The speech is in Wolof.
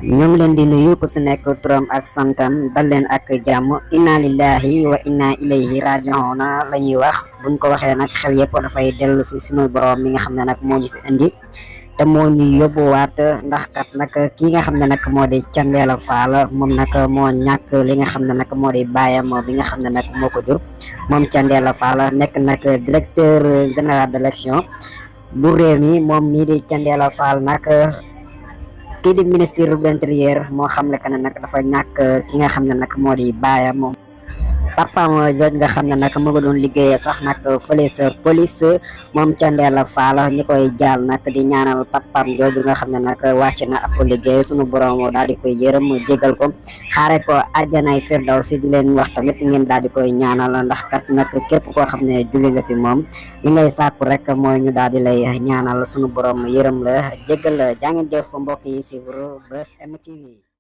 ñoo ngi leen di nuyu ku si nekk turam ak santam dal leen ak jàmm inna lillahi wa inna ilayhi raji'una la ñuy wax buñ ko waxee nag xel yëpp dafay dellu si sunu borom mi nga xam ne nag moo ñu fi indi te moo ñu yóbbuwaat ndax kat nag kii nga xam ne nag moo di Thiendella Fall moom nag moo ñàkk li nga xam ne nag moo di baayam bi nga xam ne nag moo ko jur moom Thiendella Fall nekk nag directeur général de l'élection bu réew mi moom mii di Thiendella Fall nag kii di ministre de l'intérieur moo xam ne que ne nag dafa ñàkk ki nga xam ne nag moo di baayam moom papaam jooj nga xam ne nag mu nga doon liggéeyee sax nag fële sa police moom Thiendella Fall ñu koy jaal nag di ñaanal papaam jooj nga xam ne nag wàcc na ab liggéey sunu borom daal di koy yërëm jégal ko xaare ko àjjanay firdawsi di leen wax tamit ngeen daal di koy ñaanal ndax kat nag képp koo xam ne jóge nga fi moom li ngay sàkku rek mooy ñu daal di lay ñaanal sunu borom yërëm la jégal la jaa ngeen def mbokk yi suivre Buzz M TV